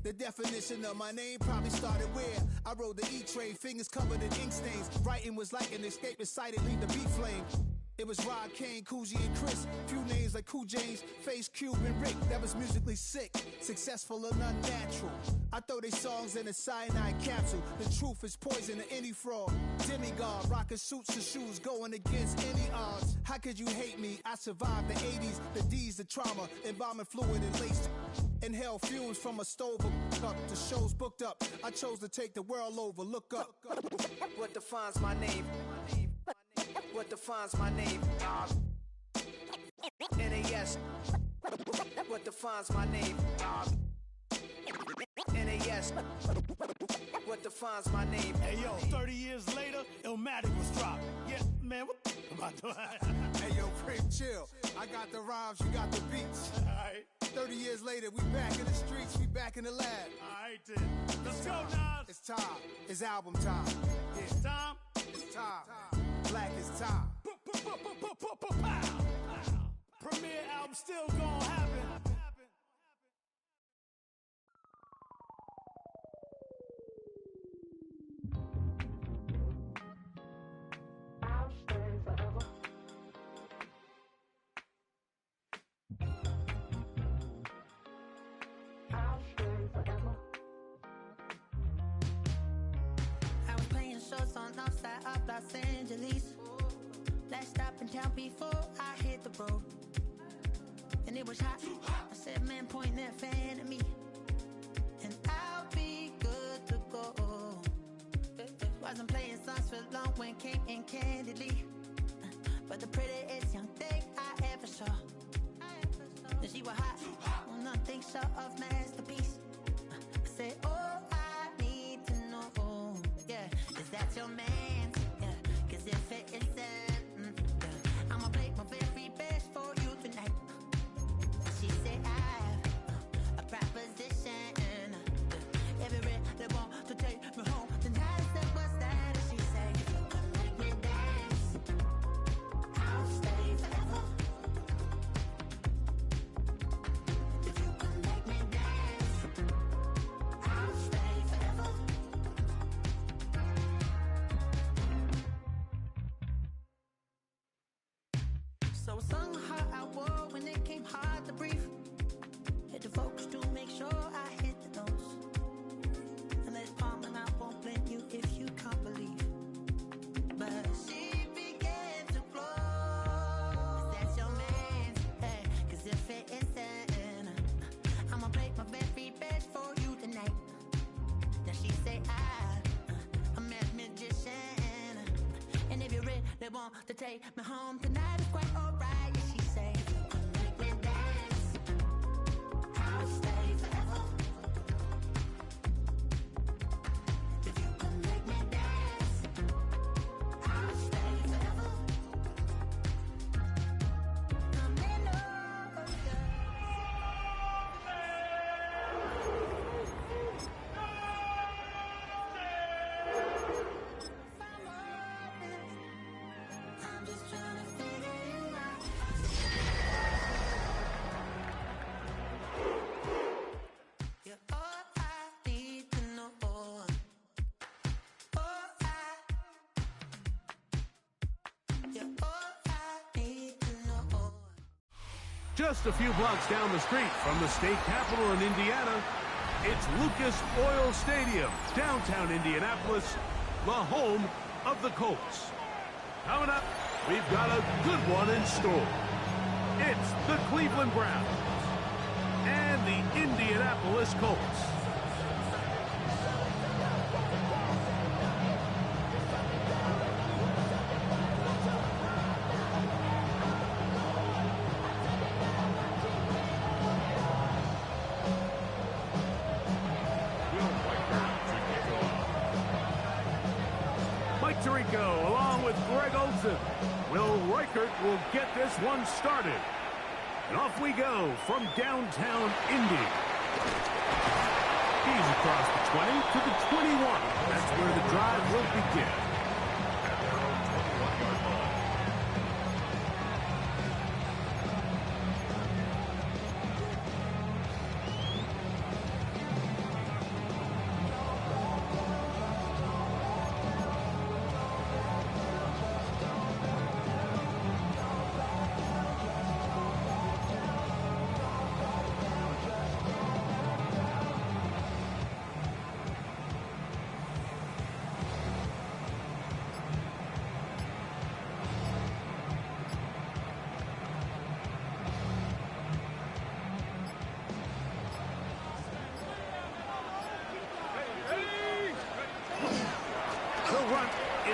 The definition of my name probably started where I rode the E-train, fingers covered in ink stains. Writing was like an escape excited, leave the beat flame. It was Rod, Kane, Coogee, and Chris. Few names like Cool James, Face, Cube, and Rick. That was musically sick, successful and unnatural. I throw they songs in a cyanide capsule. The truth is poison to any fraud. Demigod, rocking suits and shoes, going against any odds. How could you hate me? I survived the 80s, the D's, the trauma, embalming fluid and laced. Inhale fumes from a stove up. The show's booked up. I chose to take the world over. Look up. What defines my name? What defines my name? NAS. What defines my name? NAS. What defines my name? Hey yo, 30 years later, Illmatic was dropped. Yeah, man, what about that? Hey yo, Prim, chill. I got the rhymes, you got the beats. Alright. 30 years later, we back in the streets, we back in the lab. Alright then. Let's go, Nas. It's time. It's album time. Yeah. It's time. It's time. Black is time. Premiere album still gonna happen. I'll stay forever. I'll stay forever. I was playing shows on outside of Los Angeles. Last stop in town before I hit the road. And it was hot. I said, man, point that fan at me. And I'll be good to go. Wasn't playing songs for long when came in candidly. But the prettiest young thing I ever saw. And she was hot. Well, nothing short of masterpiece. I said, oh, I need to know. Yeah, is that your man? Yeah, cause if it isn't, I'ma play my very best for you tonight. She said I have a proposition. Every they want to take me home tonight. I said, what's that? And she said, if you can make me dance, I'll stay forever. If you can make me dance, I'll stay forever. So I sung how I wore when it came hard to breathe. Hit the focus to make sure I hit the notes. And let's palm and I won't blame you if you can't believe. But she began to flow. That's your man, hey, cause if it isn't, I'ma play my very best for you tonight. Then she say I'm a magician. And if you're ready, they want to take me home tonight, it's quite alright. Yeah, she say, if you can make me dance, I'll stay forever. If you can make me dance, I'll stay forever. I'm in love, I'm just trying to figure you out. You're all I need to know. You're all I need to know. Just a few blocks down the street from the state capitol in Indiana, it's Lucas Oil Stadium, downtown Indianapolis, the home of the Colts. Coming up, we've got a good one in store. It's the Cleveland Browns and the Indianapolis Colts. Mike Tirico, along with Greg Olson. Will Reichert will get this one started. And off we go from downtown Indy. He's across the 20 to the 21. That's where the drive will begin.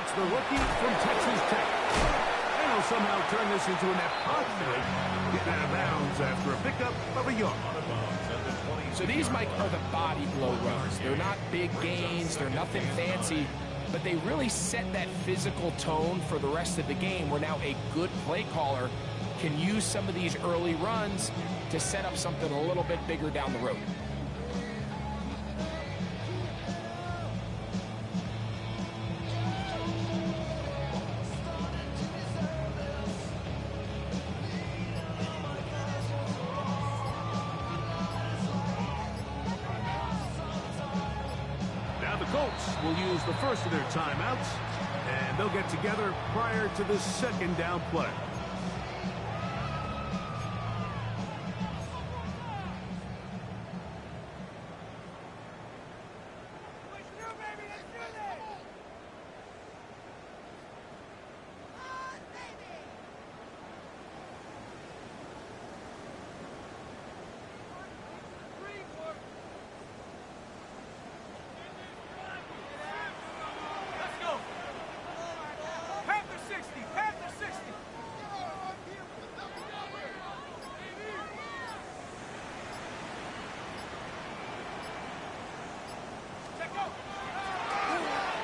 It's the rookie from Texas Tech. And he'll somehow turn this into a net positive. Getting out of bounds after a pickup of a yard. So these, Mike, are the body blow runs. They're not big gains. They're nothing fancy. But they really set that physical tone for the rest of the game where now a good play caller can use some of these early runs to set up something a little bit bigger down the road. Now the Colts will use the first of their timeouts, and they'll get together prior to the second down play.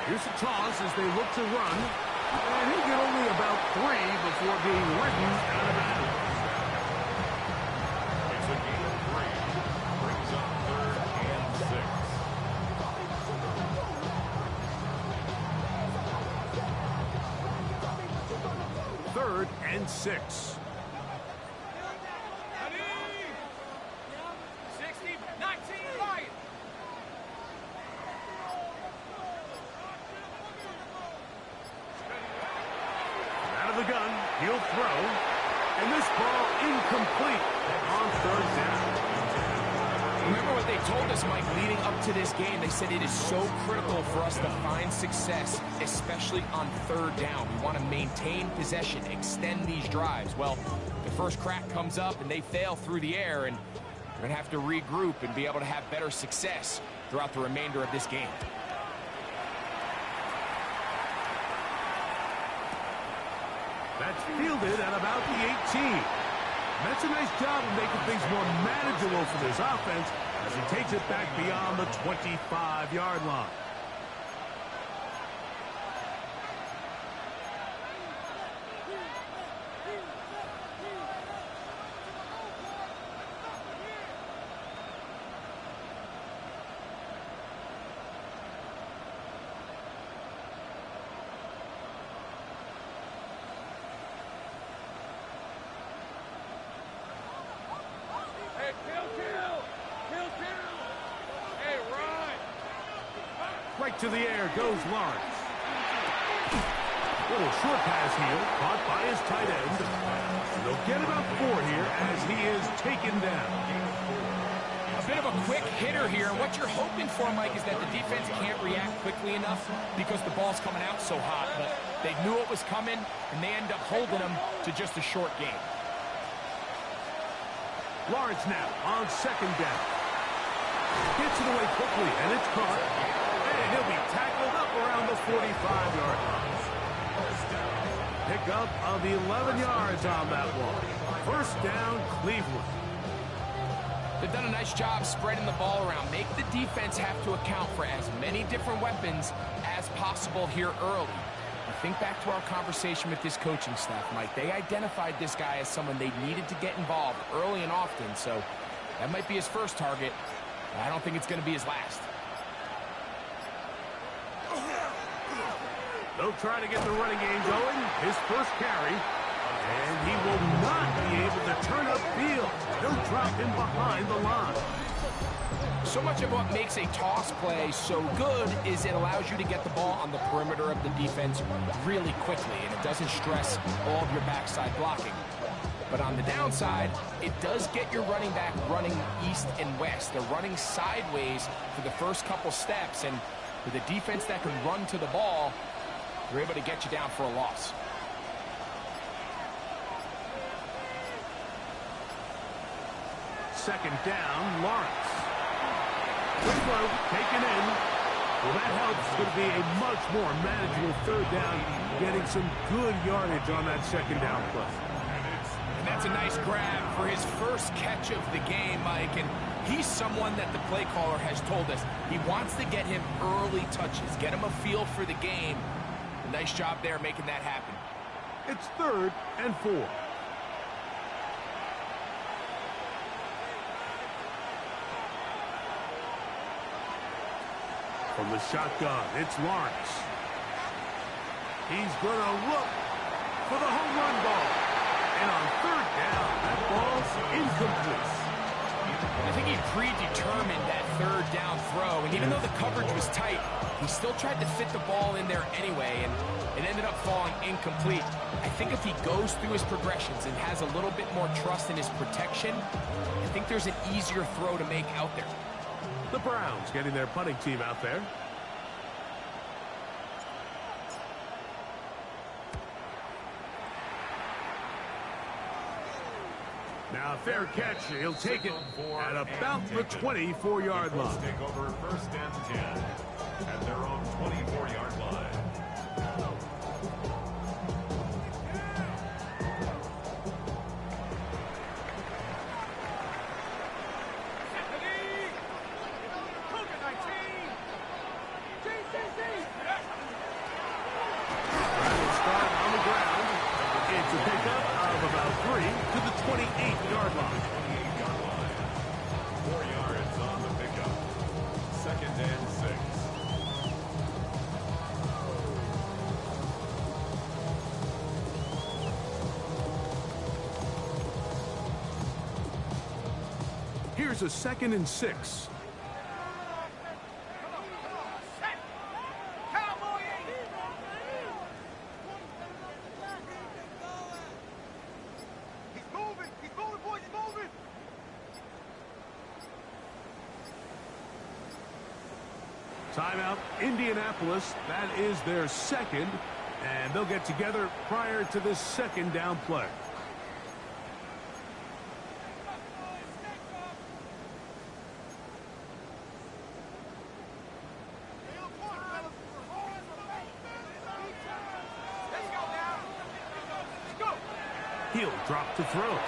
Here's a toss as they look to run, and he'll get only about 3 before being ridden out of bounds. It's a gain of 3. Brings up 3rd and 6. 3rd and 6. 60-19 Lions. The gun, he'll throw, and this ball incomplete on 3rd down. Remember what they told us, Mike, leading up to this game. They said it is so critical for us to find success, especially on 3rd down. We want to maintain possession, extend these drives. Well, the first crack comes up, and they fail through the air, and we're going to have to regroup and be able to have better success throughout the remainder of this game. That's fielded at about the 18. That's a nice job of making things more manageable for this offense as he takes it back beyond the 25-yard line. Right to the air goes Lawrence. Little short pass here, caught by his tight end. They'll get about 4 here as he is taken down. A bit of a quick hitter here. What you're hoping for, Mike, is that the defense can't react quickly enough because the ball's coming out so hot. But they knew it was coming, and they end up holding them to just a short game. Lawrence now on 2nd down. Gets it away quickly, and it's caught. And he'll be tackled up around the 45-yard line. Pickup of 11 yards on that one. 1st down, Cleveland. They've done a nice job spreading the ball around. Make the defense have to account for as many different weapons as possible here early. Think back to our conversation with this coaching staff, Mike. They identified this guy as someone they needed to get involved early and often, so that might be his first target, but I don't think it's going to be his last. They'll try to get the running game going. His first carry, and he will not be able to turn upfield. They'll drop him behind the line. So much of what makes a toss play so good is it allows you to get the ball on the perimeter of the defense really quickly, and it doesn't stress all of your backside blocking. But on the downside, it does get your running back running east and west. They're running sideways for the first couple steps, and with a defense that can run to the ball, they're able to get you down for a loss. Second down, Lawrence. Quick throw, taken in. Well, that helps. It's going to be a much more manageable third down, getting some good yardage on that second down play. And that's a nice grab for his first catch of the game, Mike. And he's someone that the play caller has told us he wants to get him early touches, get him a feel for the game. A nice job there making that happen. It's 3rd and 4. From the shotgun, it's Lawrence. He's going to look for the home run ball. And on 3rd down, that ball's incomplete. I think he predetermined that 3rd down throw, and even though the coverage was tight, he still tried to fit the ball in there anyway, and it ended up falling incomplete. I think if he goes through his progressions and has a little bit more trust in his protection, I think there's an easier throw to make out there. The Browns getting their punting team out there. Now a fair catch. He'll take it at about the 24-yard line. Take over 1st and 10 at their own 24-yard line. Start on the ground. It's a pickup of about 3 to the 28-yard line. 28-yard line. 4 yards on the pickup. 2nd and 6. Here's a 2nd and 6. Timeout, Indianapolis. That is their 2nd, and they'll get together prior to this 2nd down play. He'll drop to throw.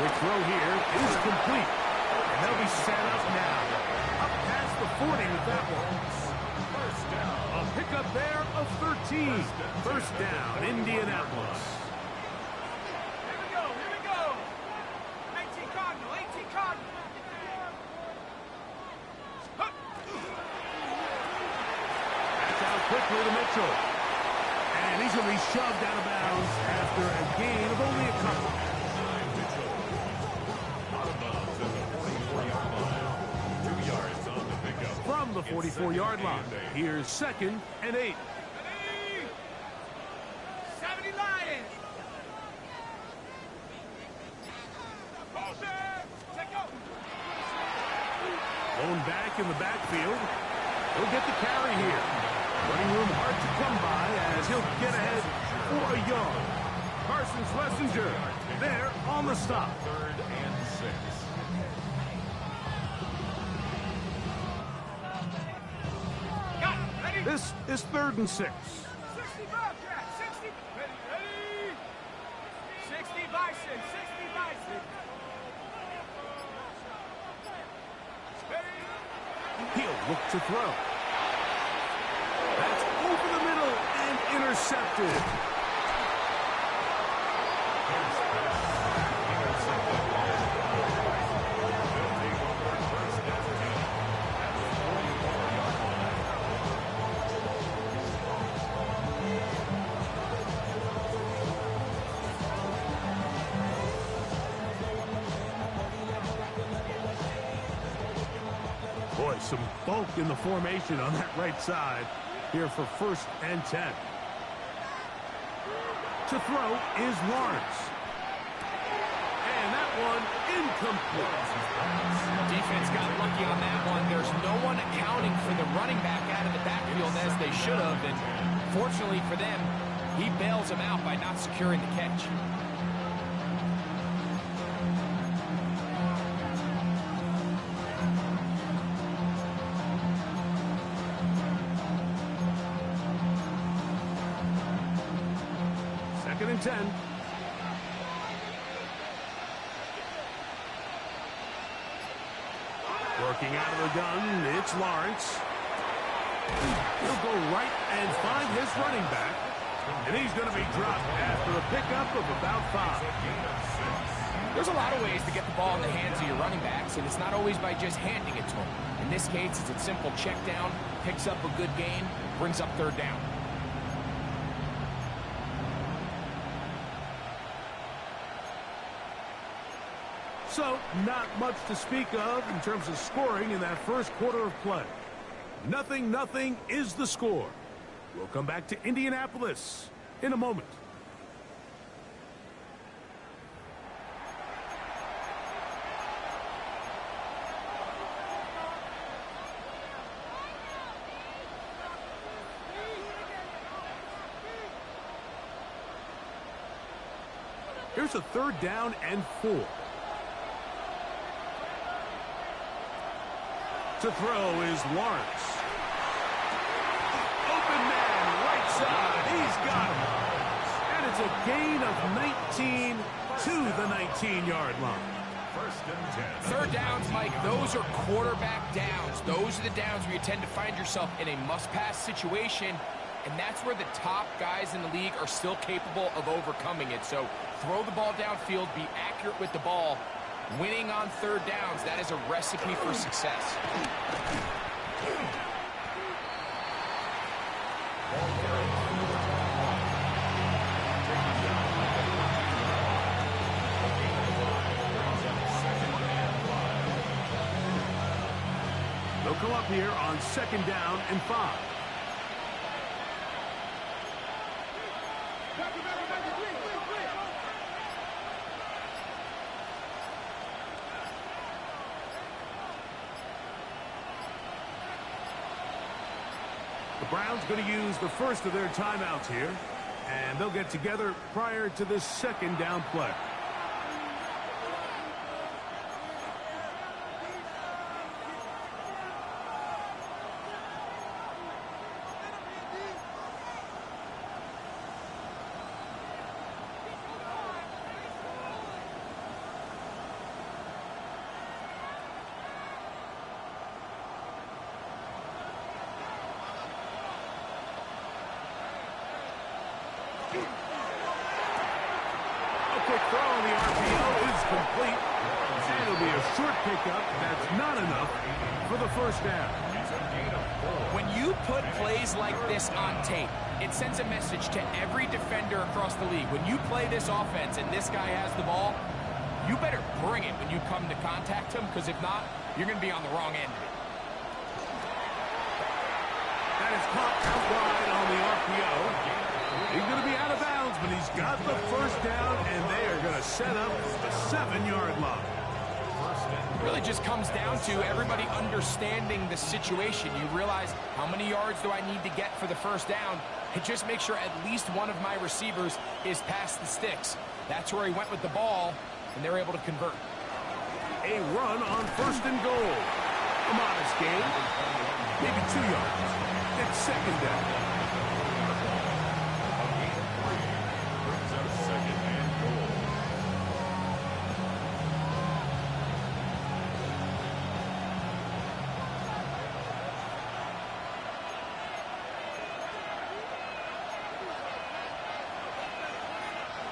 The throw here is complete, and they'll be set up now. Up past the 40 with that one. 1st down. A pickup there of 13. 1st down, Indianapolis. Here we go. 18 Cardinal, 18 Cardinal. That's out quickly to Mitchell. And he's going to be shoved out of bounds after a gain of only a couple. Mitchell. Out of bounds at the 44-yard line. 2 yards on the pickup. From the 44-yard line, here's 2nd and 8. 70 Lions. Lone back in the backfield. He'll get the carry here. Running room hard to come by as he'll get ahead for a yard. Carson Schlesinger there on the stop. 3rd and 6. This is 3rd and 6. 60 Bobcat, 60. Ready. 60 Bison, 60 Bison. He'll look to throw. That's over the middle and intercepted. Boy, some bulk in the formation on that right side here for 1st and 10. To throw is Lawrence. And that one incomplete. Defense got lucky on that one. There's no one accounting for the running back out of the backfield as they should have. And fortunately for them, he bails them out by not securing the catch. 2nd and 10. Working out of the gun, it's Lawrence. He'll go right and find his running back. And he's going to be dropped after a pickup of about 5. There's a lot of ways to get the ball in the hands of your running backs, and it's not always by just handing it to them. In this case, it's a simple check down, picks up a good gain, brings up 3rd down. So, not much to speak of in terms of scoring in that first quarter of play. 0-0 is the score. We'll come back to Indianapolis in a moment. Here's a 3rd down and 4. To throw is Lawrence. Open man, right side. He's got him. And it's a gain of 19 to the 19-yard line. 1st and 10. 3rd downs, Mike, those are quarterback downs. Those are the downs where you tend to find yourself in a must-pass situation, and that's where the top guys in the league are still capable of overcoming it. So throw the ball downfield, be accurate with the ball. Winning on 3rd downs, that is a recipe for success. They'll come up here on 2nd down and 5. The Browns going to use the first of their timeouts here, and they'll get together prior to this 2nd down play. Quick throw on the RPO is complete. And it'll be a short pickup. That's not enough for the 1st down. When you put plays like this on tape, it sends a message to every defender across the league. When you play this offense and this guy has the ball, you better bring it when you come to contact him, because if not, you're going to be on the wrong end of it. That is caught out wide on the RPO. He's going to be out of bounds, but he's got the 1st down, and they are going to set up the 7-yard line. It really just comes down to everybody understanding the situation. You realize, how many yards do I need to get for the 1st down? And just make sure at least one of my receivers is past the sticks. That's where he went with the ball, and they're able to convert. A run on 1st and goal. A modest gain, maybe 2 yards. It's 2nd down.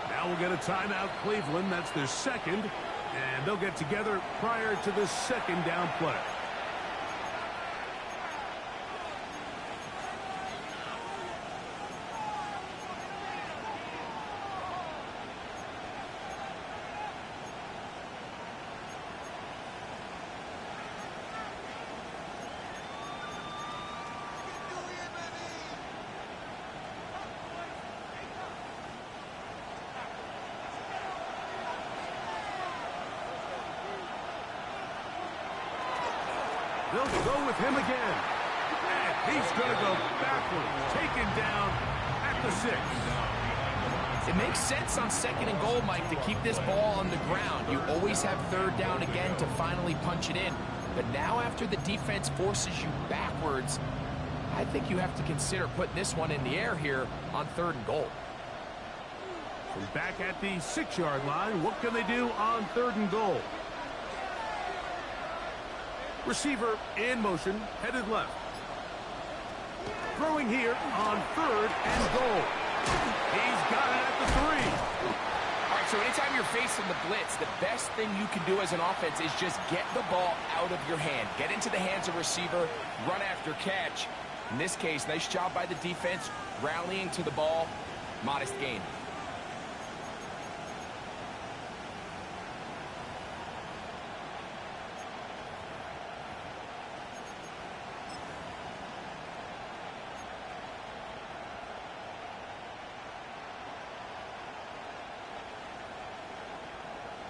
Now we'll get a timeout, Cleveland. That's their 2nd, and they'll get together prior to the 2nd down play. They'll go with him again. And he's going to go backwards, taken down at the 6. It makes sense on 2nd and goal, Mike, to keep this ball on the ground. You always have 3rd down again to finally punch it in. But now after the defense forces you backwards, I think you have to consider putting this one in the air here on 3rd and goal. From back at the 6-yard line, what can they do on 3rd and goal? Receiver in motion, headed left. Throwing here on 3rd and goal. He's got it at the 3. All right, so anytime you're facing the blitz, the best thing you can do as an offense is just get the ball out of your hand. Get into the hands of receiver, run after catch. In this case, nice job by the defense, rallying to the ball, modest gain.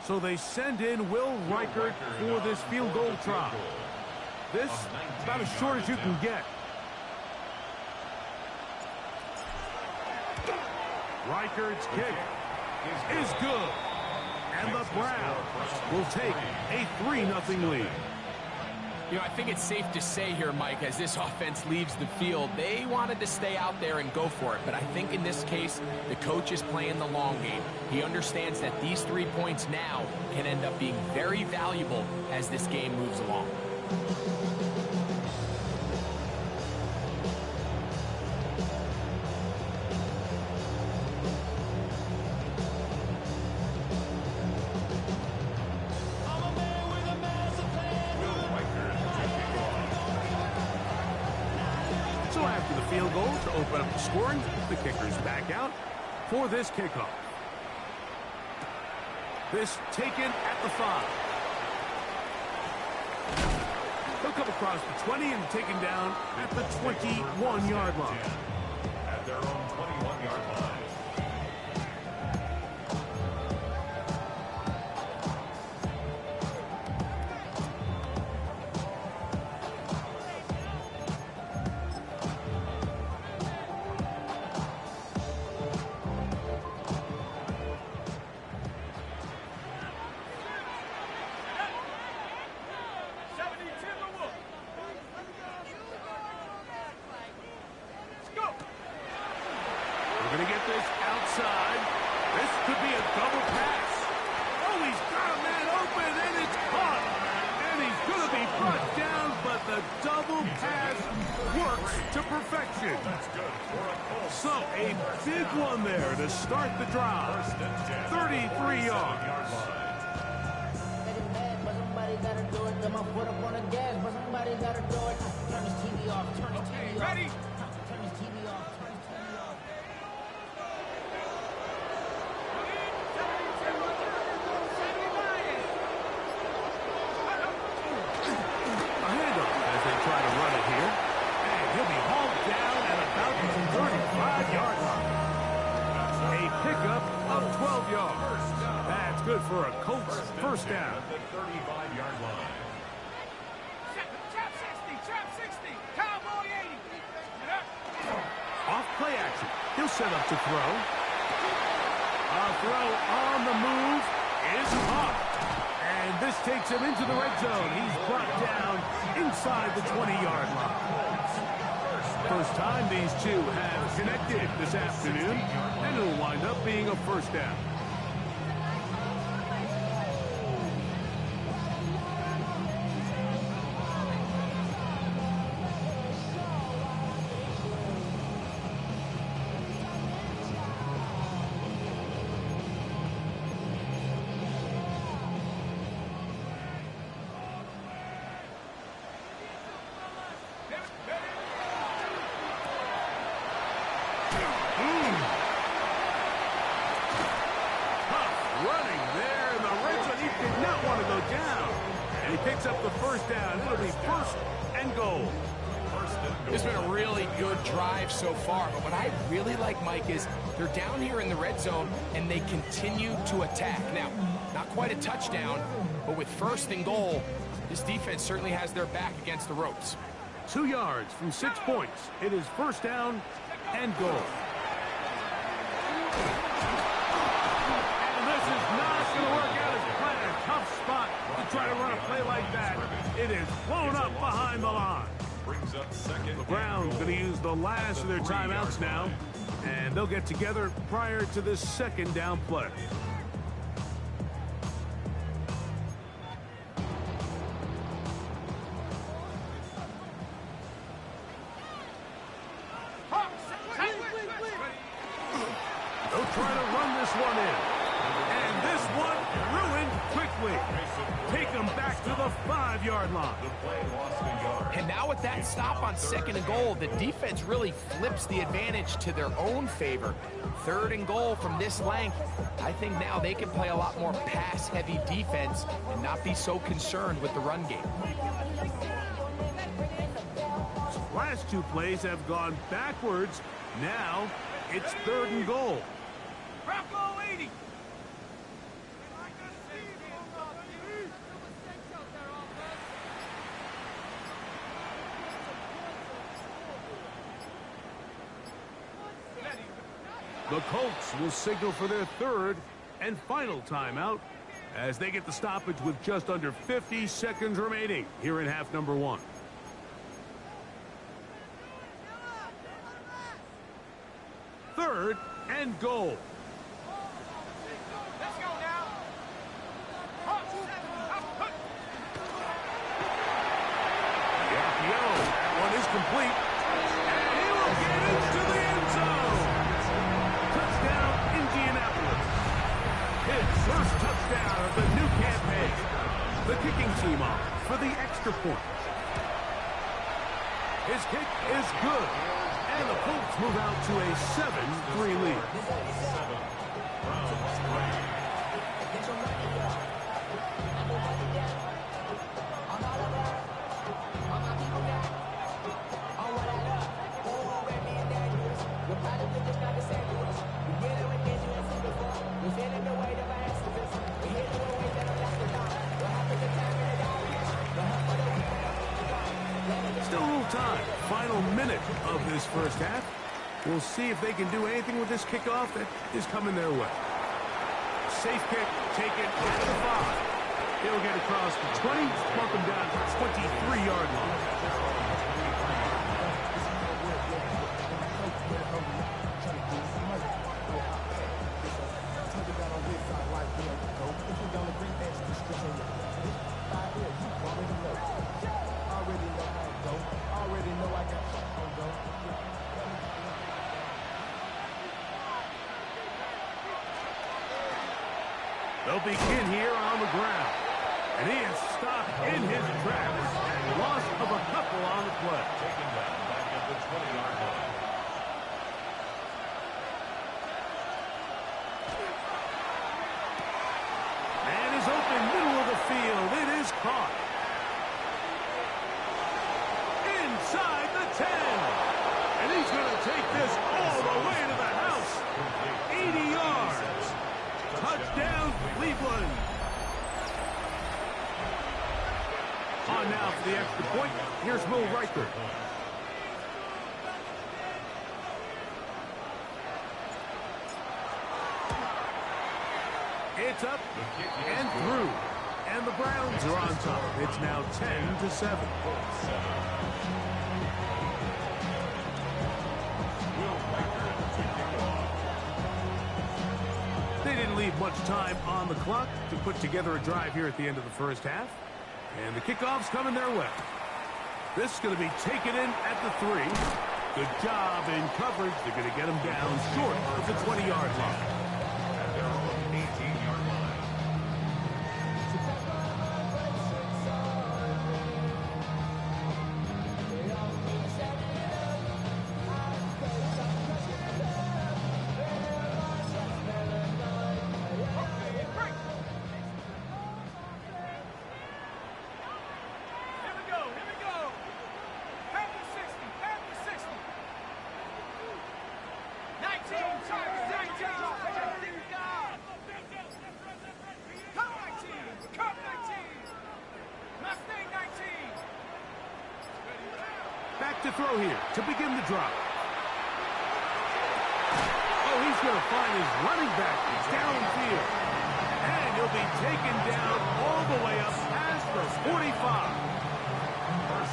So they send in Will Reichert for this field goal try. This is about as short as you can get. Reichert's kick is good. And the Browns will take a 3-0 lead. You know, I think it's safe to say here, Mike, as this offense leaves the field, they wanted to stay out there and go for it. But I think in this case, the coach is playing the long game. He understands that these 3 points now can end up being very valuable as this game moves along. Field goal to open up the scoring. The kicker's back out for this kickoff. This taken at the 5. He'll come across the 20 and taken down at the 21-yard line. At their own 21-yard line. Going to get this outside. This could be a double pass. Oh, he's got a man open, and it's caught. And he's going to be brought down, but the double pass works to perfection. So, a big one there to start the drive. 33 yards. Ready? That's good for a Colts first down. At the 35-yard line. Trap 60, trap 60, cowboy 80. Off play action. He'll set up to throw. A throw on the move is caught. And this takes him into the red zone. He's brought down inside the 20-yard line. First time these two have connected this afternoon, and it'll wind up being a first down. Picks up the first down. It'll be 1st and goal. It's been a really good drive so far, but what I really like, Mike, is they're down here in the red zone and they continue to attack. Now, not quite a touchdown, but with 1st and goal, this defense certainly has their back against the ropes. 2 yards from 6 points. It is 1st down and goal. And this is not going to work out as planned. Tough spot to try to run a play like that. It is blown up behind the line. brings up second. The Browns going to use the last of their timeouts now, and they'll get together prior to this second down play. They'll try to run this one in. And this one ruined quickly. Take them back to the 5-yard line. The play lost a yard. And now with that stop on 2nd and goal, the defense really flips the advantage to their own favor. 3rd and goal from this length. I think now they can play a lot more pass-heavy defense and not be so concerned with the run game. Last two plays have gone backwards. Now it's 3rd and goal. Bravo 80. The Colts will signal for their 3rd and final timeout as they get the stoppage with just under 50 seconds remaining here in half number 1. Third and goal. Let's go now. The RPO. That one is complete. And he will get into the end zone. Touchdown, Indianapolis. His first touchdown of the new campaign. The kicking team off for the extra point. His kick is good. And the Colts move out to a 7-3 lead. Still a little time. Final minute of this first half. We'll see if they can do anything with this kickoff that is coming their way. Safe kick, taken at the 5. He'll get across the 20, mark him down to the 23-yard line. They'll begin here on the ground. And he is stopped in his tracks and loss of a couple on the play. Taken down back at the 20-yard line. Man is open, middle of the field. It is caught. Inside the 10. And he's going to take this all the way to the house. 80 yards. Touchdown, Cleveland. On now for the extra point. Here's Will Riker. It's up and through. And the Browns are on top. It's now 10-7. They didn't leave much time on the clock to put together a drive here at the end of the first half. And the kickoff's coming their way. This is going to be taken in at the 3. Good job in coverage. They're going to get him down short of the 20-yard line. At their own 18-yard line. Back to throw here to begin the drive. Oh, he's going to find his running back downfield. And he'll be taken down all the way up past the 45.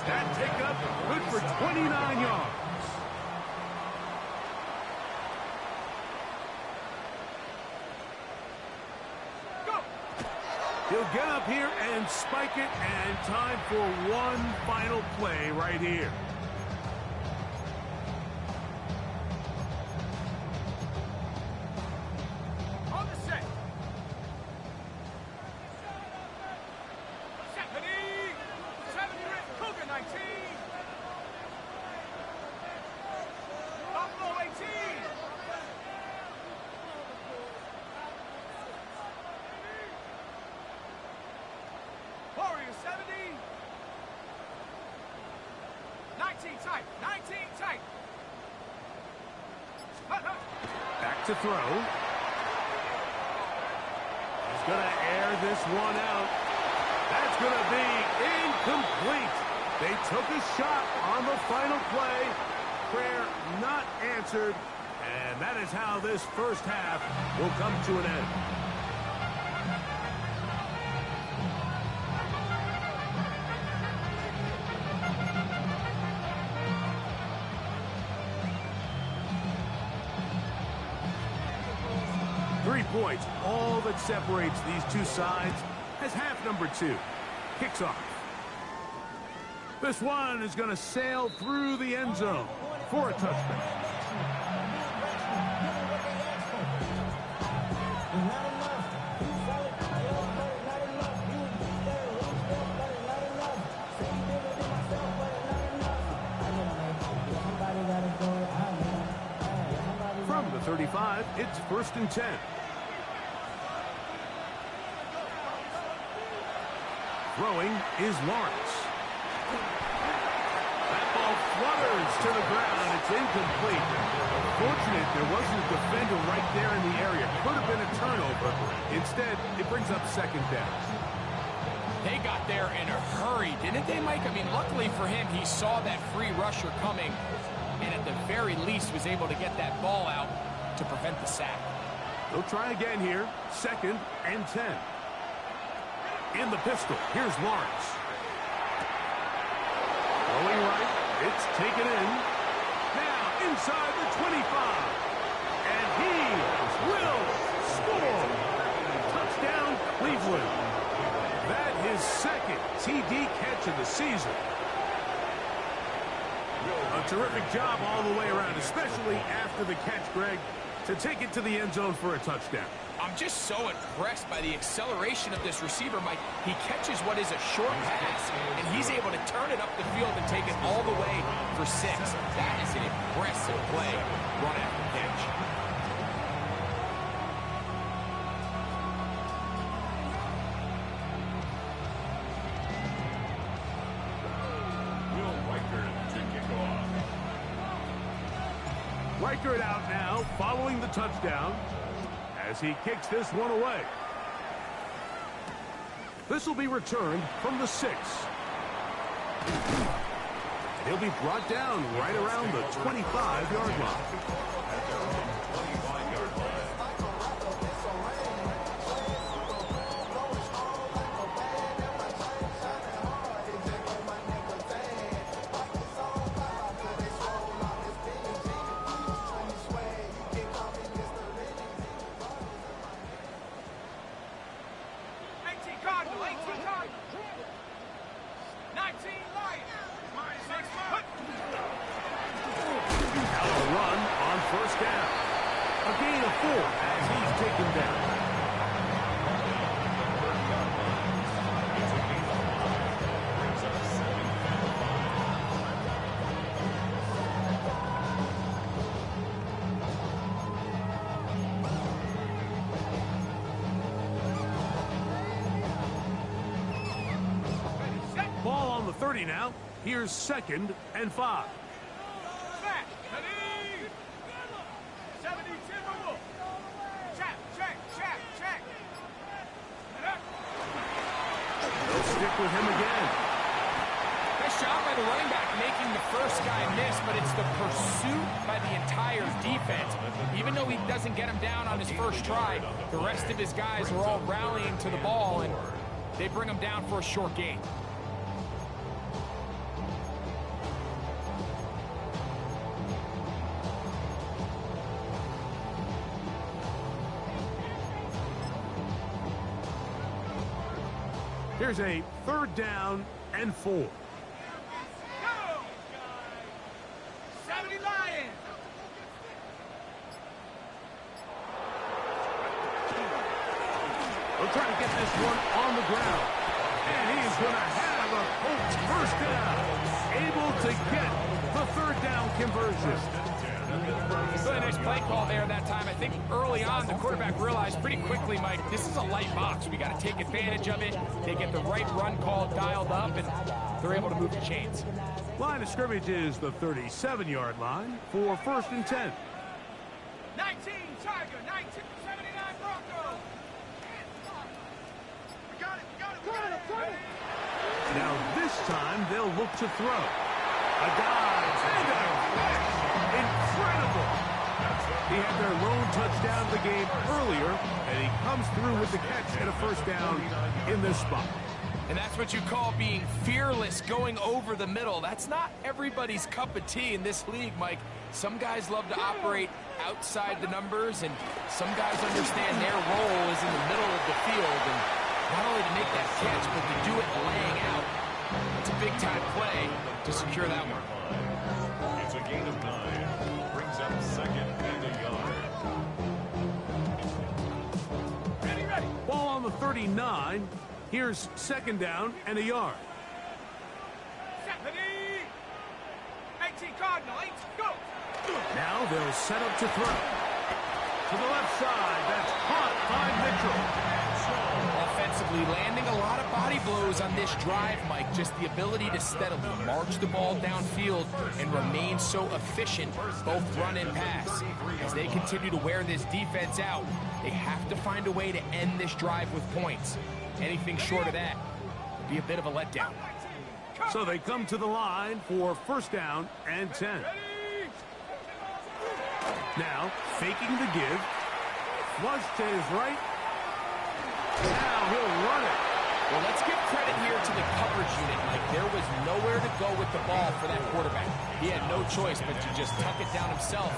That takes pickup, good for 29 yards. He'll get up here and spike it, and time for one final play right here. On the set. Stephanie! 70 Cougar 19. Buffalo 18. Warriors 70. 19 tight. 19 tight. Back to throw. He's going to air this one out. That's going to be incomplete. They took a shot on the final play. Prayer not answered. And that is how this first half will come to an end. Points, all that separates these two sides, as half number 2 kicks off. This one is going to sail through the end zone for a touchdown. From the 35, it's 1st and 10. Throwing is Lawrence. That ball flutters to the ground. It's incomplete. Unfortunate there wasn't a defender right there in the area. Could have been a turnover. Instead, it brings up 2nd down. They got there in a hurry, didn't they, Mike? I mean, luckily for him, he saw that free rusher coming, and at the very least was able to get that ball out to prevent the sack. They'll try again here. 2nd and 10. In the pistol, here's Lawrence. Going right, it's taken in. Now inside the 25. And he will score. Touchdown, Cleveland. That is 2nd TD catch of the season. A terrific job all the way around, especially after the catch, Greg, to take it to the end zone for a touchdown. I'm just so impressed by the acceleration of this receiver, Mike. He catches what is a short pass, and he's able to turn it up the field and take it all the way for 6. That is an impressive play, run after catch. Riker it out now, following the touchdown, as he kicks this one away. This will be returned from the 6. He'll be brought down right around the 25-yard line. Ball on the 30 now. Here's 2nd and 5. They'll stick with him again. Nice job by the running back making the first guy miss, but it's the pursuit by the entire defense. Even though he doesn't get him down on his first try, the rest of his guys are all rallying to the ball, and they bring him down for a short gain. Here's a 3rd down and 4. 70 Lions. We'll try to get this one on the ground. And he's going to have a Colts 1st down. Able to get the 3rd down conversion. Really nice play call there that time. I think early on the quarterback realized pretty quickly, Mike, this is a light box. We got to take advantage of it. They get the right run call dialed up, and they're able to move the chains. Line of scrimmage is the 37-yard line for 1st and 10. 19 Tiger, 19, 79 Bronco. We got it. Now this time they'll look to throw. A dive and a catch. Incredible. He had their lone touchdown of the game earlier, and he comes through with the catch and a 1st down in this spot. And that's what you call being fearless, going over the middle. That's not everybody's cup of tea in this league, Mike. Some guys love to operate outside the numbers, and some guys understand their role is in the middle of the field. And not only to make that catch, but to do it laying out. It's a big-time play to secure that one. It's a gain of 9. Brings up 2nd and a yard. Ready. Ball on the 39. Here's 2nd down and a yard. 70. 18 Cardinal, 8, go. Now they'll set up to throw. To the left side, that's caught by Mitchell. Offensively, landing a lot of body blows on this drive, Mike. Just the ability to steadily march the ball downfield and remain so efficient, both run and pass. As they continue to wear this defense out, they have to find a way to end this drive with points. Anything short of that would be a bit of a letdown. So they come to the line for 1st down and 10. Now, faking the give. Flush to his right. Now he'll run it. Well, let's give credit here to the coverage unit. Like, there was nowhere to go with the ball for that quarterback. He had no choice but to just tuck it down himself,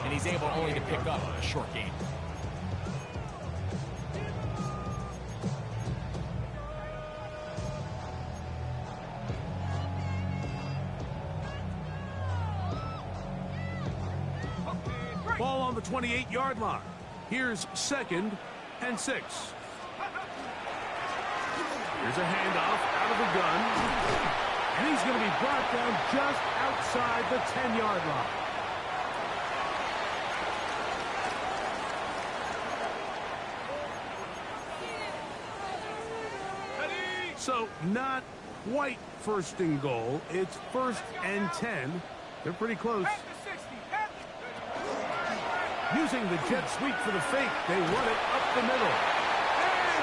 and he's able only to pick up a short gain. Ball on the 28-yard line. Here's 2nd and 6. Here's a handoff out of the gun. And he's going to be brought down just outside the 10-yard line. So not quite 1st and goal. It's 1st and 10. They're pretty close. Using the jet sweep for the fake, they run it up the middle.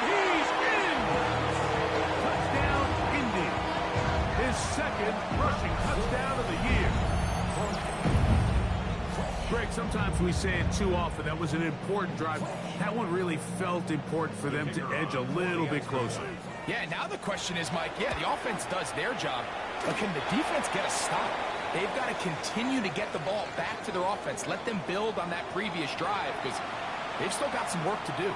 And he's in! Touchdown, Indy. His 2nd rushing touchdown of the year. Greg, sometimes we say it too often. That was an important drive. That one really felt important for them to edge a little bit closer. Yeah, now the question is, Mike, yeah, the offense does their job, but can the defense get a stop? They've got to continue to get the ball back to their offense. Let them build on that previous drive, because they've still got some work to do.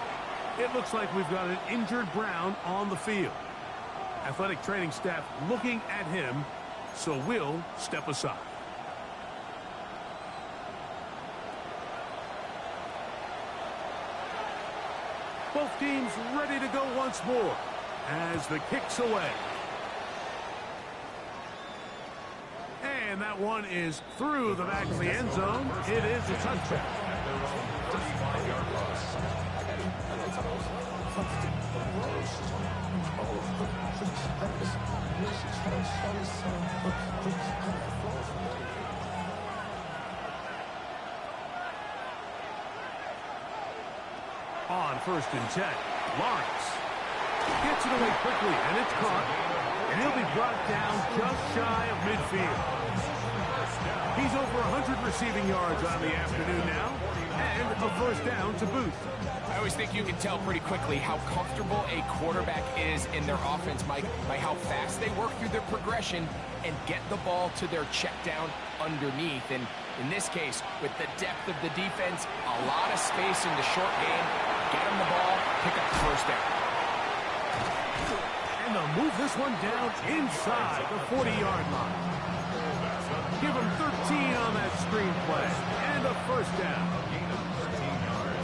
It looks like we've got an injured Brown on the field. Athletic training staff looking at him, so we'll step aside. Both teams ready to go once more as the kick's away. And that one is through the back of the end zone. It is a touchdown. On 1st and 10, Lawrence gets it away quickly, and it's caught. And he'll be brought down just shy of midfield. He's over 100 receiving yards on the afternoon now, and a 1st down to boot. I always think you can tell pretty quickly how comfortable a quarterback is in their offense, Mike, by how fast they work through their progression and get the ball to their check down underneath. And in this case, with the depth of the defense, a lot of space in the short game, get them the ball, pick up the 1st down. And And they'll move this one down inside the 40-yard line. Give them 13 on that screenplay. And a first down.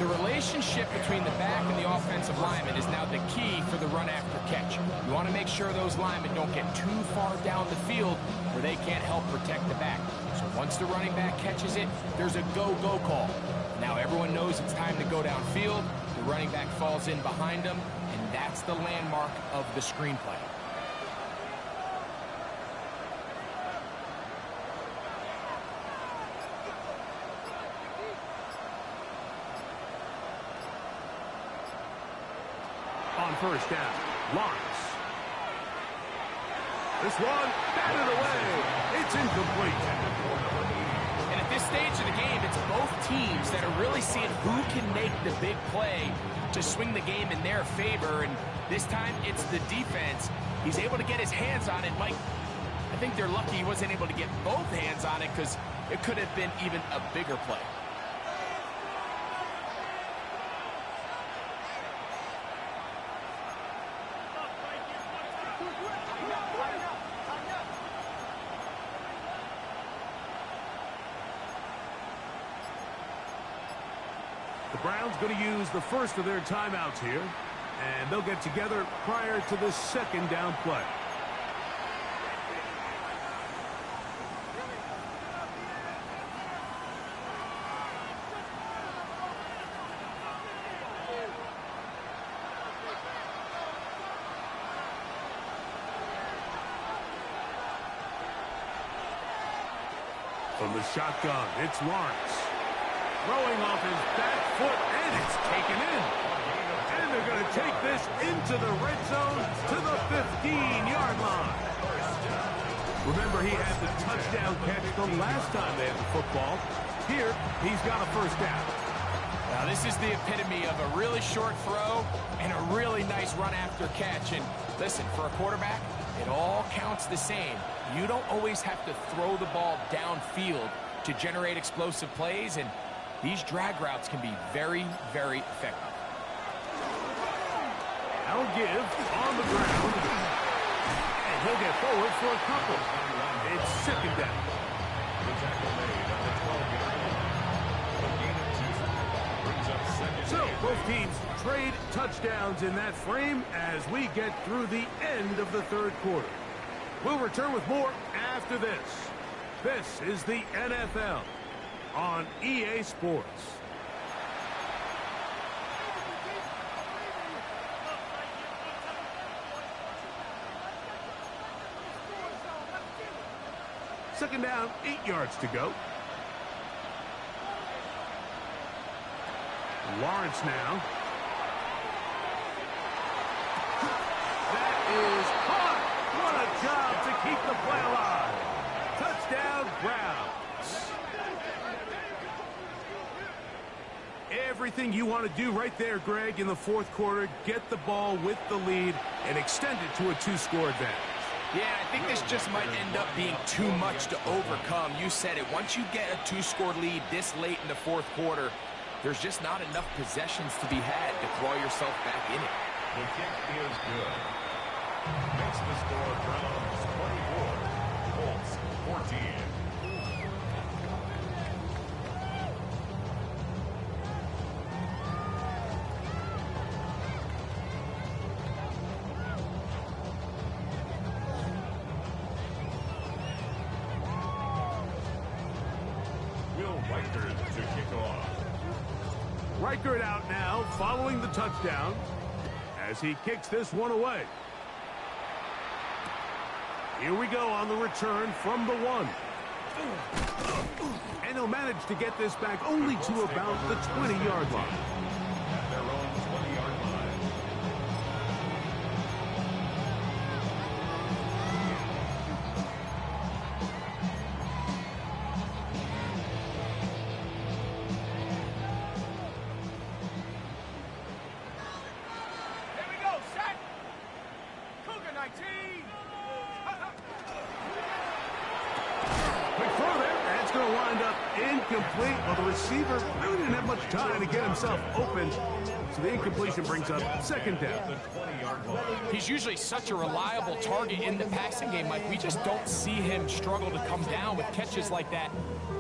The relationship between the back and the offensive lineman is now the key for the run after catch. You want to make sure those linemen don't get too far down the field where they can't help protect the back. So once the running back catches it, there's a go-go call. Now everyone knows it's time to go downfield. The running back falls in behind him, and that's the landmark of the screenplay. On first down, Lawrence. This one, batted away. It's incomplete. And at this stage of the game, it's both teams that are really seeing who can make the big play to swing the game in their favor. And this time, it's the defense. He's able to get his hands on it. Mike, I think they're lucky he wasn't able to get both hands on it because it could have been even a bigger play. The Browns going to use the first of their timeouts here, and they'll get together prior to the second down play. From the shotgun, it's Lawrence. Throwing off his back foot, and it's taken in. And they're going to take this into the red zone to the 15-yard line. Remember, he had the touchdown catch the last time they had the football. Here, he's got a first down. Now, this is the epitome of a really short throw and a really nice run after catch. And listen, for a quarterback, it all counts the same. You don't always have to throw the ball downfield to generate explosive plays, and these drag routes can be very, very effective. I'll give on the ground, and he'll get forward for a couple. It's second down. The tackle made at the 12-yard line. A gain of 2 brings up second. So both teams trade touchdowns in that frame as we get through the end of the third quarter. We'll return with more after this. This is the NFL on EA Sports. Second down, 8 yards to go. Lawrence now. That is caught. What a job to keep the play alive. Touchdown, Browns. Everything you want to do right there, Greg, in the fourth quarter. Get the ball with the lead and extend it to a 2-score advantage. Yeah, I think this just might end up being too much to overcome. You said it. Once you get a 2-score lead this late in the fourth quarter, there's just not enough possessions to be had to claw yourself back in it. The kick is good. Makes the score Browns 24, Colts 14. Reichert to kick off. Reichert out now following the touchdown as he kicks this one away. Here we go on the return from the 1. And he'll manage to get this back only to about the 20-yard line. At their own 20-yard line. going to wind up incomplete. Well, the receiver really didn't have much time to get himself open. So the incompletion brings up second down. He's usually such a reliable target in the passing game, Mike. We just don't see him struggle to come down with catches like that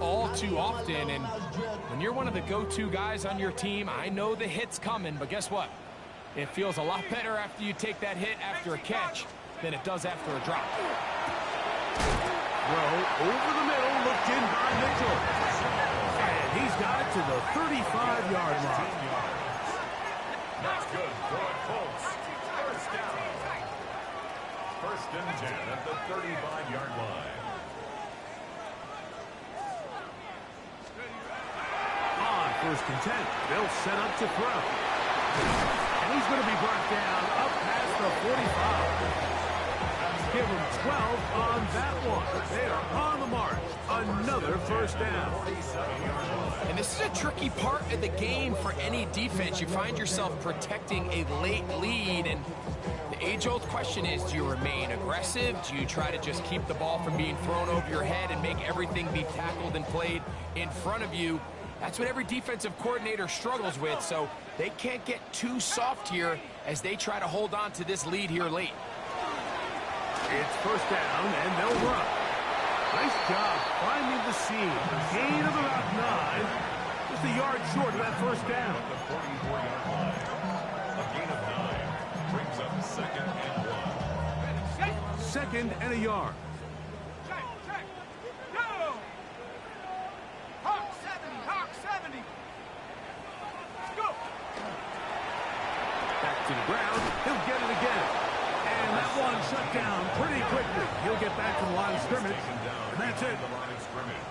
all too often. And when you're one of the go-to guys on your team, I know the hit's coming, but guess what? It feels a lot better after you take that hit after a catch than it does after a drop. Throw over the middle, looked in by Mitchell. And he's got it to the 35-yard line. That's good for the Colts. First down. First and 10 at the 35-yard line. On first and 10, they'll set up to throw. And he's going to be brought down up past the 45. Give him 12 on that one. They are on the march. Another first down. And this is a tricky part of the game for any defense. You find yourself protecting a late lead, and the age-old question is, do you remain aggressive? Do you try to just keep the ball from being thrown over your head and make everything be tackled and played in front of you? That's what every defensive coordinator struggles with, so they can't get too soft here as they try to hold on to this lead here late. It's first down, and they'll run. Nice job finding the seam. Gain of about 9. Just a yard short of that first down. The 44-yard line. A gain of 9 brings up second and 1. Second and a yard. Hawk 70, Hawk 70. Let's go. Back to the ground. He'll get it again. And that one shut down pretty quickly. He'll get back to the line of scrimmage. And that's it. The line of scrimmage.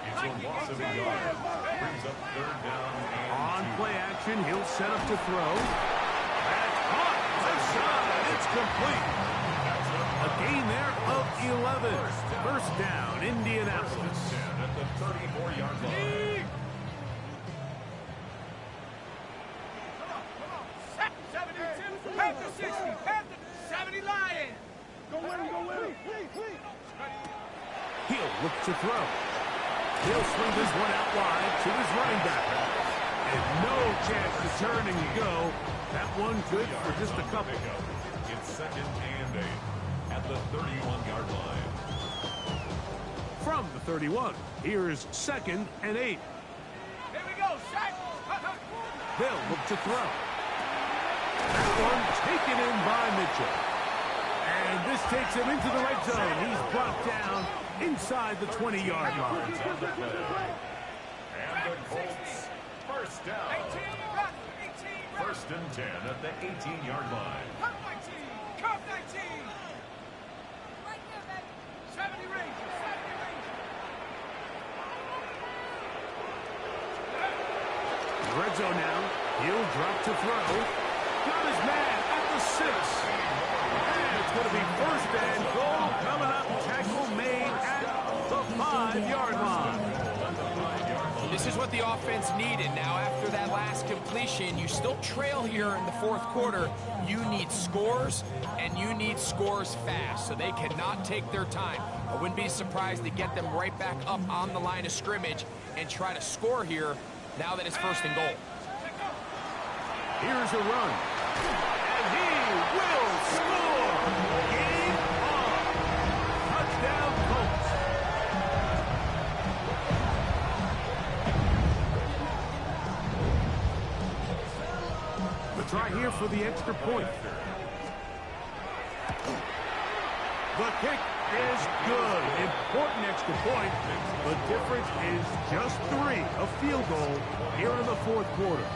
It's a loss of a yard. Brings up third down and On 2. play action, he'll set up to throw. That's caught. Right side. It's complete. A gain there of 11. First down, Indianapolis. 10 at the 34-yard line. 72, Panther 60, Panther 70 Lion. Go win, go win. He'll look to throw. He'll swing this one out wide to his running back. And no chance to turn and go. That one good for just a couple. It's second and 8 at the 31-yard line. From the 31, here's second and 8. Here we go, Shaq. They'll look to throw. That one taken in by Mitchell. And this takes him into the red zone. He's brought down inside the 20-yard line. And the Colts, first down. 18, First and 10 at the 18-yard line. Cup 19, Cup 19. Right there, baby. 70 Rangers, 70 Rangers. Red zone now. He'll drop to throw. Got his man at the 6. And it's going to be first and goal coming up. Tackle made at the 5-yard line. This is what the offense needed. Now, after that last completion, you still trail here in the fourth quarter. You need scores, and you need scores fast, so they cannot take their time. I wouldn't be surprised to get them right back up on the line of scrimmage and try to score here now that it's first and goal. Here's a run. And he will score. Game on. Touchdown, Colts. The try here for the extra point. The kick is good. Important extra point. The difference is just 3. A field goal here in the fourth quarter.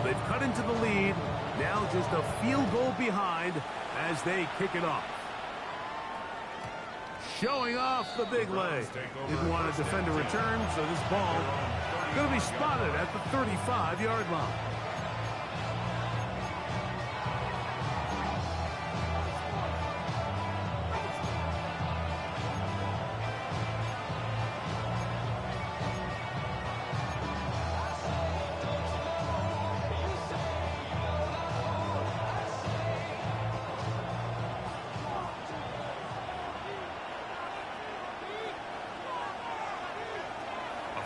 They've cut into the lead. Now just a field goal behind as they kick it off. Showing off the big leg. Didn't want to defend a return, so this ball going to be spotted at the 35-yard line.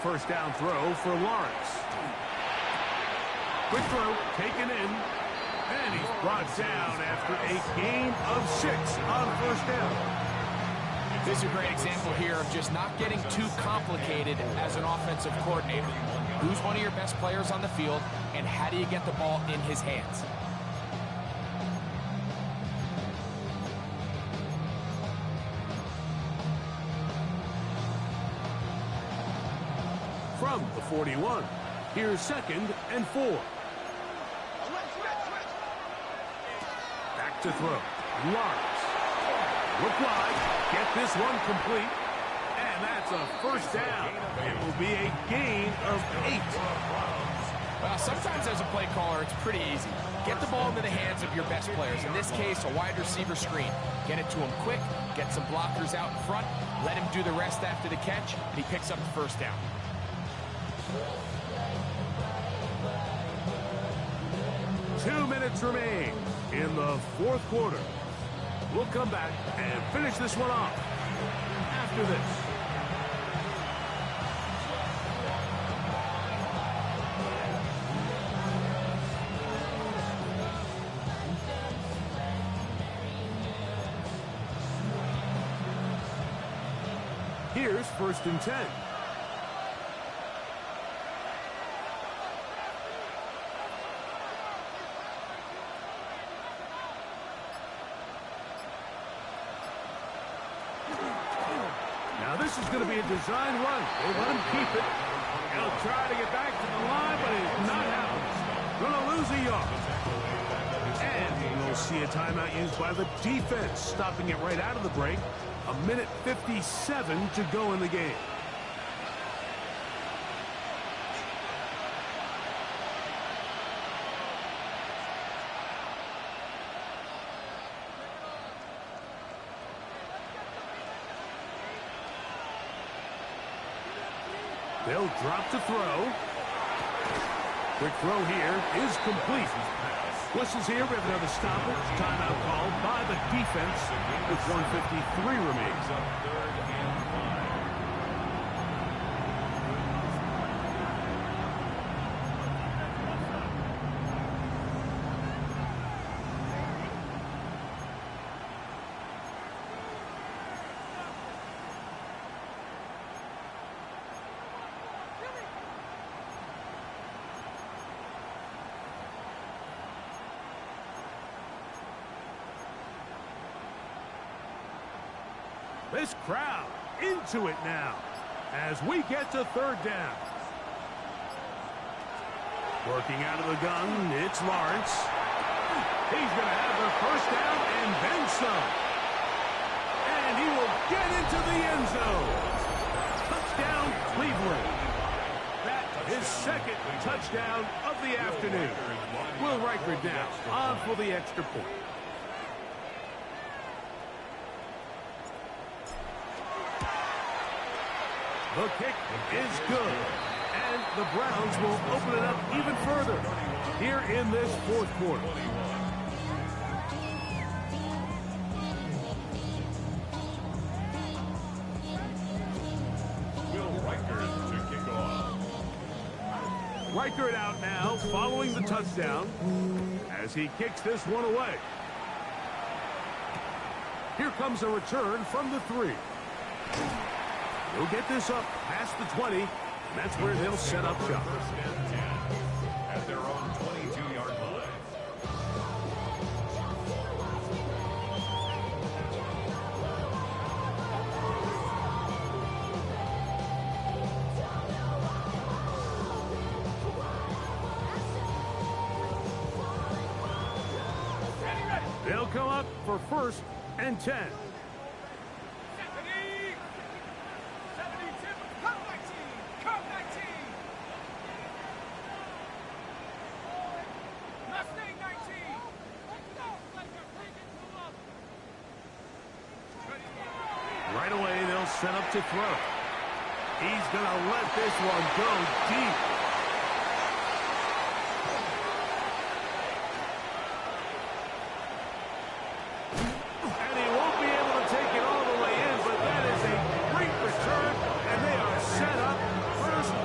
first down throw for Lawrence. Quick throw, taken in, and he's brought down after a gain of 6 on first down. This is a great example here of just not getting too complicated as an offensive coordinator. Who's one of your best players on the field, and how do you get the ball in his hands? From the 41, here's 2nd and 4. Back to throw. Lawrence. Look wide. Get this one complete. And that's a first down. It will be a gain of 8. Well, sometimes as a play caller, it's pretty easy. Get the ball into the hands of your best players. In this case, a wide receiver screen. Get it to him quick. Get some blockers out in front. Let him do the rest after the catch, and he picks up the first down. Two minutes remain in the fourth quarter. We'll come back and finish this one off after this. Here's 1st and 10. Now this is going to be a design run. They let him keep it. He'll try to get back to the line, but it's not happening. Going to lose a yard. And we'll see a timeout used by the defense, stopping it right out of the break. 1:57 to go in the game. They'll drop to throw. Quick throw here is complete. Whistles here. We have another stoppage. Timeout called by the defense with 1:53 remaining. This crowd into it now as we get to 3rd down. Working out of the gun, it's Lawrence. He's going to have the first down and then some. And he will get into the end zone. Touchdown, Cleveland. That is 2nd touchdown of the afternoon. Will Reichert down on for the extra point. The kick is good, and the Browns will open it up even further here in this 4th quarter. Will Reichert to kick off. Reichert out now following the touchdown as he kicks this one away. Here comes a return from the 3. He'll get this up past the 20, and that's where they'll set up shop. 1st and 10 at their own 22-yard line. They'll come up for 1st and 10. Right away, they'll set up to throw. He's going to let this one go deep. And he won't be able to take it all the way in, but that is a great return, and they are set up 1st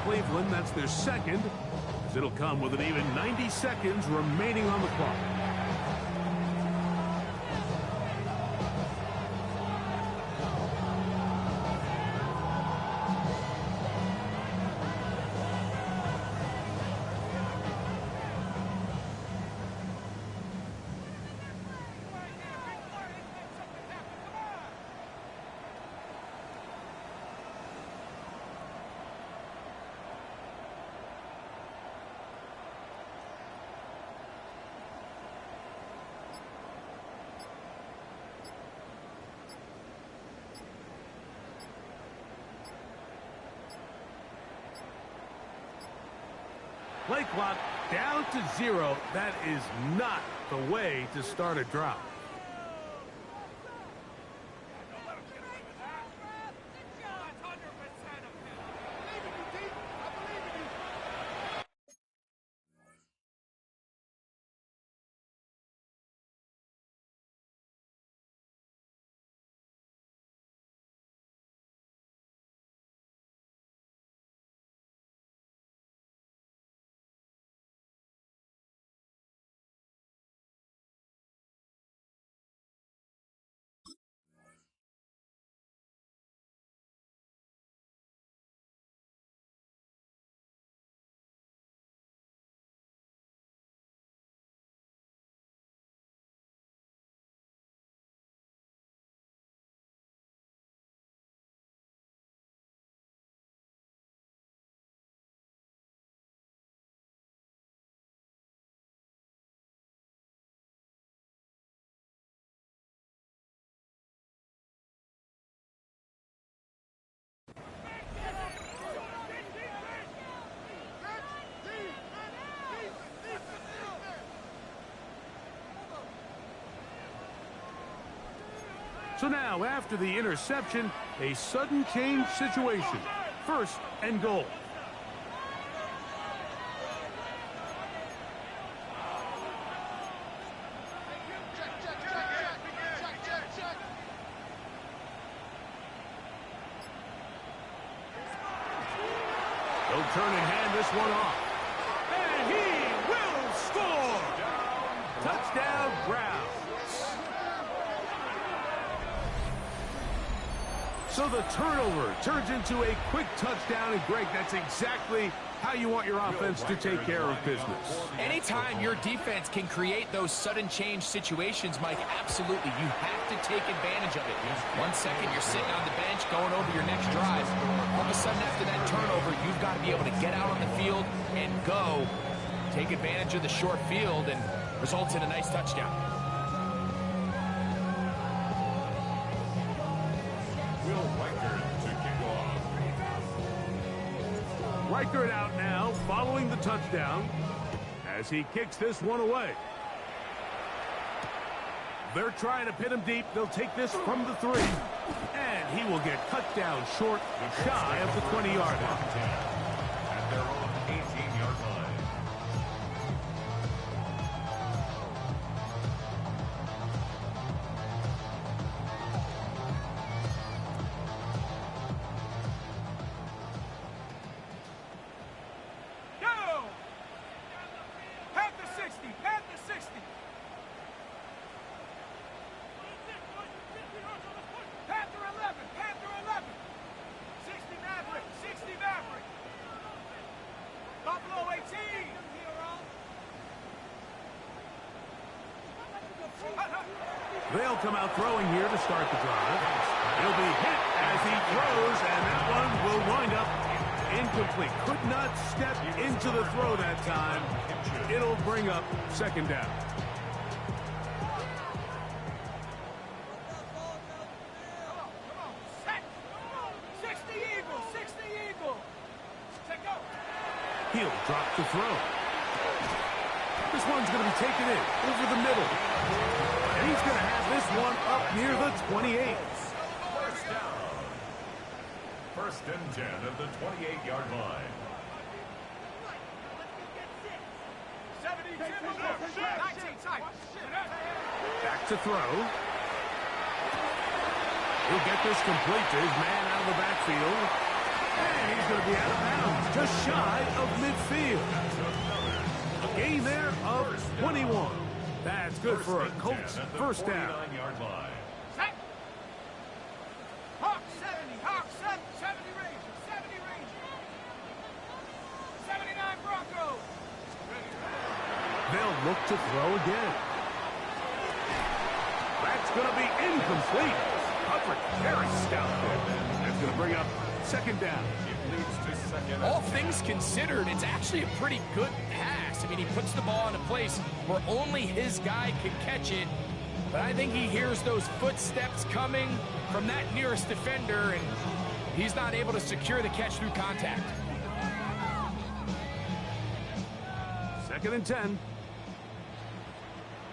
Cleveland. That's their second, as it'll come with an even 90 seconds remaining on the clock. Play clock down to 0. That is not the way to start a drive. So now, after the interception, a sudden change situation. 1st and goal. He'll turn and hand this one off. And he will score! Touchdown, Browns. So the turnover turns into a quick touchdown, and Greg, that's exactly how you want your offense to take care of business. Anytime your defense can create those sudden change situations, Mike, absolutely, you have to take advantage of it. 1 second, you're sitting on the bench going over your next drive. All of a sudden, after that turnover, you've got to be able to get out on the field and go. Take advantage of the short field and results in a nice touchdown. Riker it out now, following the touchdown, as he kicks this one away. They're trying to pin him deep. They'll take this from the 3. And he will get cut down short, shy of the 20-yard line. At their own 18-yard line. They'll come out throwing here to start the drive. He'll be hit as he throws, and that one will wind up incomplete. Could not step into the throw that time. It'll bring up 2nd down. He'll drop the throw. This one's going to be taken in over the middle. And he's going to have this one up near the 28. 1st down. 1st and 10 at the 28-yard line. 19 times. Back to throw. He'll get this complete to his man out of the backfield. And he's going to be out of bounds, just shy of midfield. A gain there of 21. That's good for a Colts first down. Set. Hawk 70, Hawk 70 Rangers, 70 Rangers. 79 Broncos. They'll look to throw again. That's going to be incomplete. Coverage very stout there. That's going to bring up second down. All things considered, it's actually a pretty good pass. I mean, he puts the ball in a place where only his guy can catch it. But I think he hears those footsteps coming from that nearest defender, and he's not able to secure the catch through contact. 2nd and 10.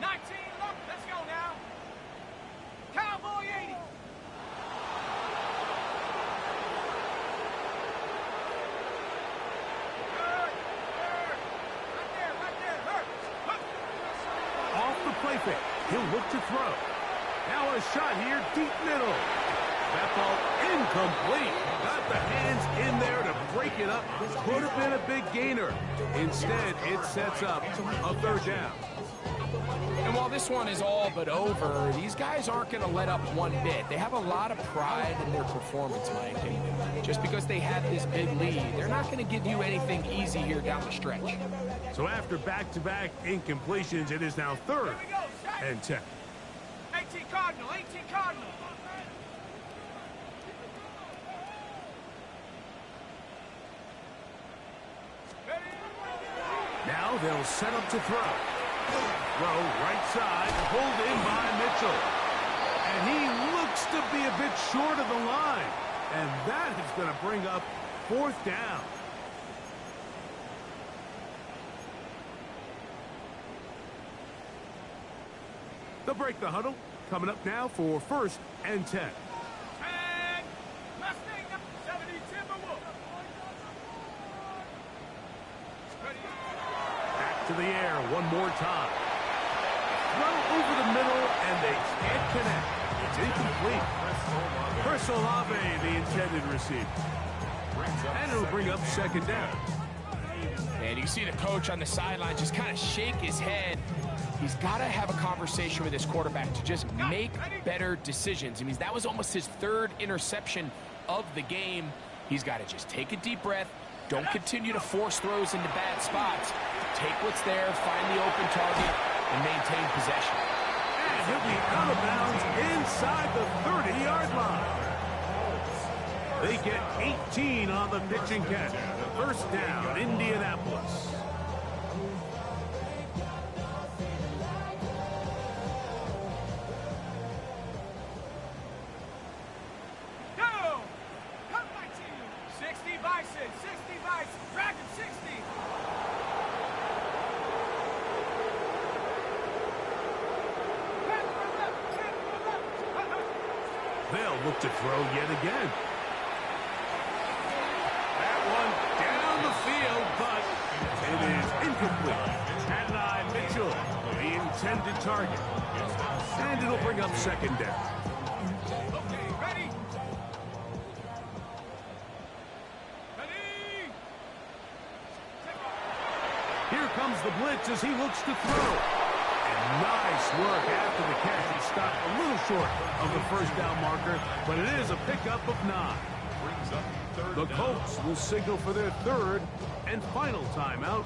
19, look, let's go now. Cowboy 80. Off the play fake. He'll look to throw. Now a shot here, deep middle. That ball incomplete. Got the hands in there to break it up. Could have been a big gainer. Instead, it sets up a 3rd down. And while this one is all but over, these guys aren't going to let up one bit. They have a lot of pride in their performance, Mike. And just because they have this big lead, they're not going to give you anything easy here down the stretch. So after back-to-back incompletions, it is now 3rd and 10. 18 Cardinal, 18 Cardinal. Now they'll set up to throw. Throw right side, pulled in by Mitchell. And he looks to be a bit short of the line. And that is going to bring up 4th down. They'll break the huddle. Coming up now for 1st and 10. And Mustang 70 Timberwolf. Back to the air one more time. Throw over the middle, and they can't connect. It's incomplete. Chris Olave, the intended receiver. And it'll bring up 2nd down. And you see the coach on the sideline just kind of shake his head. He's got to have a conversation with his quarterback to just make better decisions. I mean, that was almost his 3rd interception of the game. He's got to just take a deep breath. Don't continue to force throws into bad spots. Take what's there, find the open target, and maintain possession. And he'll be out of bounds inside the 30-yard line. They get 18 on the pitch and catch. 1st down, Indianapolis. Go! Come 19. 60 Bison, 60 Bison. Dragon 60. They'll look to throw yet again. That one down the field, but it is incomplete. Adonai Mitchell, the intended target. And it'll bring up 2nd down. Okay, ready? Ready? Here comes the blitz as he looks to throw. And nice work after the catch. He stopped a little short of the 1st down marker, but it is a pickup of 9. The Colts will signal for their 3rd and final timeout.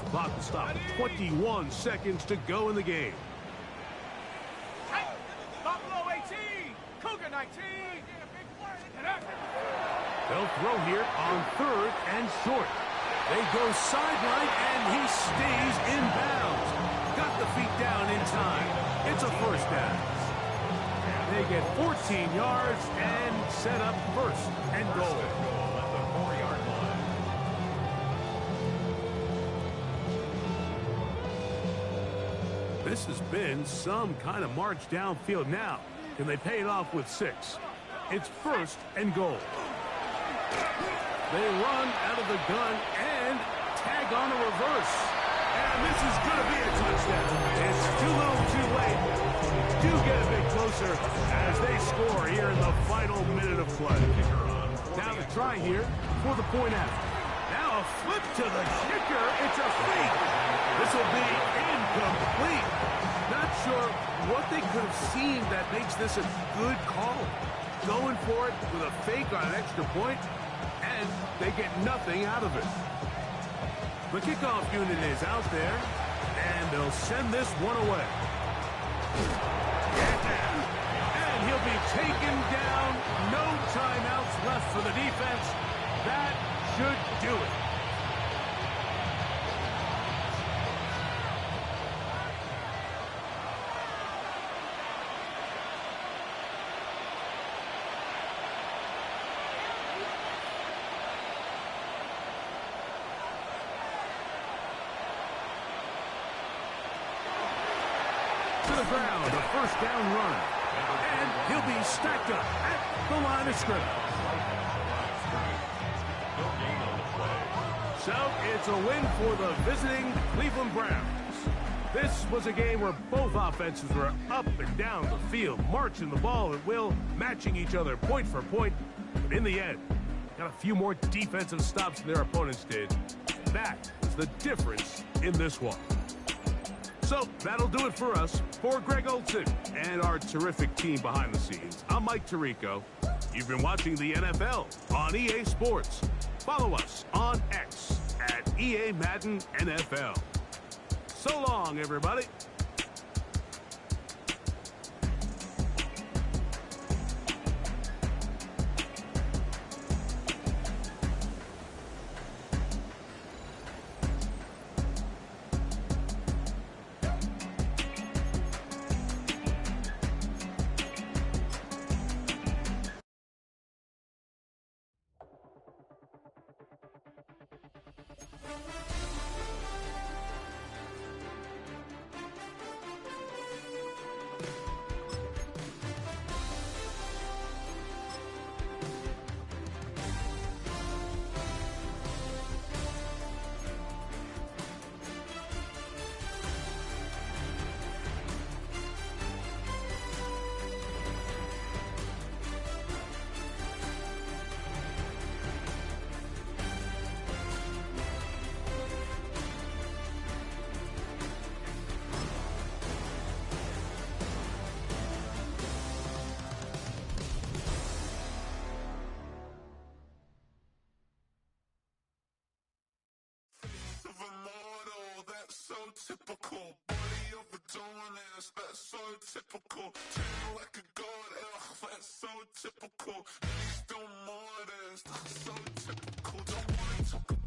The clock will stop with 21 seconds to go in the game. Buffalo 18. Cougar 19. They'll throw here on 3rd and short. They go sideline, and he stays in bounds. Got the feet down in time. It's a 1st down. They get 14 yards and set up 1st and goal. This has been some kind of march downfield. Now, can they pay it off with 6? It's 1st and goal. They run out of the gun and tag on a reverse. And this is going to be a touchdown. It's too little too late. Do get a bit closer as they score here in the final minute of play. Now the try here for the point after. Now a flip to the kicker. It's a fake. This will be incomplete. Not sure what they could have seen that makes this a good call. Going for it with a fake on an extra point, and they get nothing out of it. The kickoff unit is out there, and they'll send this one away. And he'll be taken down. No timeouts left for the defense. That should do it. To the ground, a first down run. And he'll be stacked up at the line of scrimmage. So it's a win for the visiting Cleveland Browns. This was a game where both offenses were up and down the field, marching the ball at will, matching each other point for point. But in the end, got a few more defensive stops than their opponents did. That is the difference in this one. So that'll do it for us. For Greg Olson and our terrific team behind the scenes, I'm Mike Tirico. You've been watching the NFL on EA Sports. Follow us on X at EA Madden NFL. So long, everybody. Typical body of a donut, that's so typical. Turn like a god, that's so typical. Please don't more this, that's so typical. Don't wanna talk about